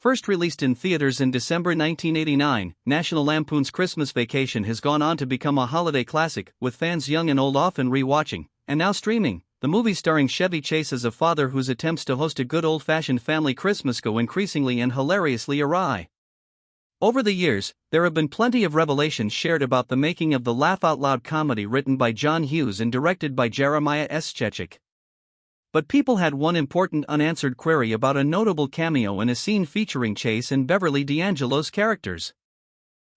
First released in theaters in December 1989, National Lampoon's Christmas Vacation has gone on to become a holiday classic, with fans young and old often re-watching, and now streaming. The movie starring Chevy Chase as a father whose attempts to host a good old-fashioned family Christmas go increasingly and hilariously awry. Over the years, there have been plenty of revelations shared about the making of the laugh-out-loud comedy written by John Hughes and directed by Jeremiah S. Chechik. But people had one important unanswered query about a notable cameo in a scene featuring Chase and Beverly D'Angelo's characters.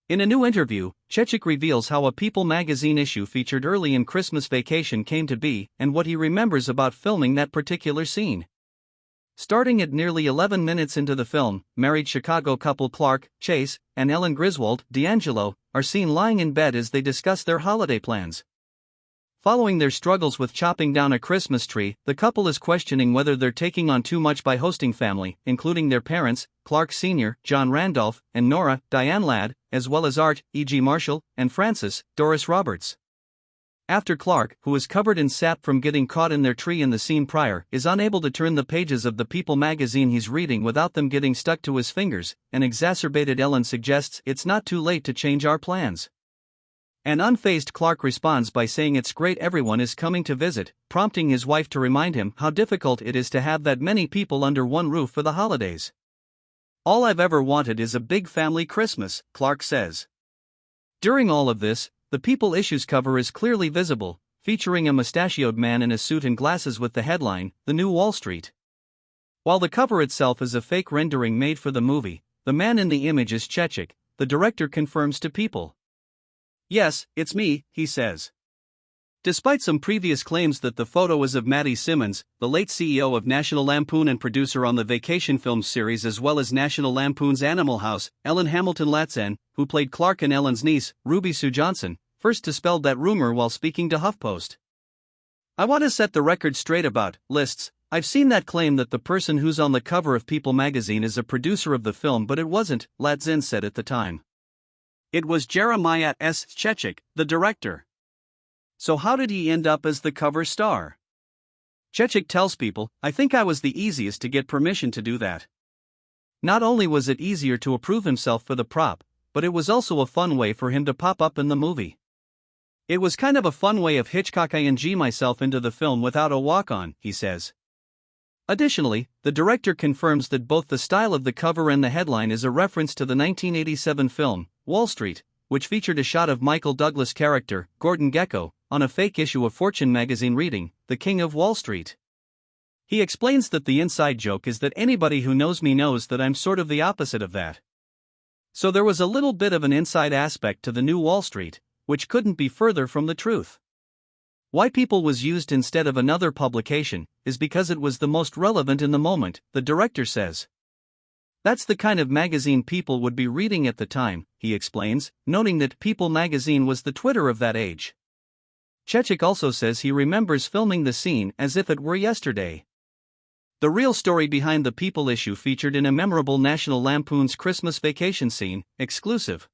In a new interview, Chechik reveals how a People magazine issue featured early in Christmas Vacation came to be and what he remembers about filming that particular scene. Starting at nearly 11 minutes into the film, married Chicago couple Clark, Chase, and Ellen Griswold, D'Angelo, are seen lying in bed as they discuss their holiday plans. Following their struggles with chopping down a Christmas tree, the couple is questioning whether they're taking on too much by hosting family, including their parents, Clark Sr., John Randolph, and Nora, Diane Ladd, as well as Art, E.G. Marshall, and Frances, Doris Roberts. After Clark, who is covered in sap from getting caught in their tree in the scene prior, is unable to turn the pages of the People magazine he's reading without them getting stuck to his fingers, an exacerbated Ellen suggests it's not too late to change our plans. An unfazed Clark responds by saying it's great everyone is coming to visit, prompting his wife to remind him how difficult it is to have that many people under one roof for the holidays. "All I've ever wanted is a big family Christmas," Clark says. During all of this, the People issue's cover is clearly visible, featuring a mustachioed man in a suit and glasses with the headline, "The New Wall Street." While the cover itself is a fake rendering made for the movie, the man in the image is Chechik, the director confirms to People. "Yes, it's me," he says. Despite some previous claims that the photo is of Matty Simmons, the late CEO of National Lampoon and producer on the Vacation Films series as well as National Lampoon's Animal House, Ellen Hamilton Latzen, who played Clark and Ellen's niece, Ruby Sue Johnson, first dispelled that rumor while speaking to HuffPost. "I want to set the record straight about lists. I've seen that claim that the person who's on the cover of People magazine is a producer of the film, but it wasn't," Latzen said at the time. It was Jeremiah S. Chechik, the director. So how did he end up as the cover star? Chechik tells People, "I think I was the easiest to get permission to do that. Not only was it easier to approve himself for the prop, but it was also a fun way for him to pop up in the movie. It was kind of a fun way of Hitchcock-ing myself into the film without a walk-on," he says. Additionally, the director confirms that both the style of the cover and the headline is a reference to the 1987 film, Wall Street, which featured a shot of Michael Douglas' character, Gordon Gekko, on a fake issue of Fortune magazine reading, "The King of Wall Street." He explains that the inside joke is that anybody who knows me knows that I'm sort of the opposite of that. So there was a little bit of an inside aspect to the new Wall Street, which couldn't be further from the truth. Why People was used instead of another publication is because it was the most relevant in the moment, the director says. That's the kind of magazine people would be reading at the time, he explains, noting that People magazine was the Twitter of that age. Chechik also says he remembers filming the scene as if it were yesterday. The real story behind the People issue featured in a memorable National Lampoon's Christmas Vacation scene, exclusive.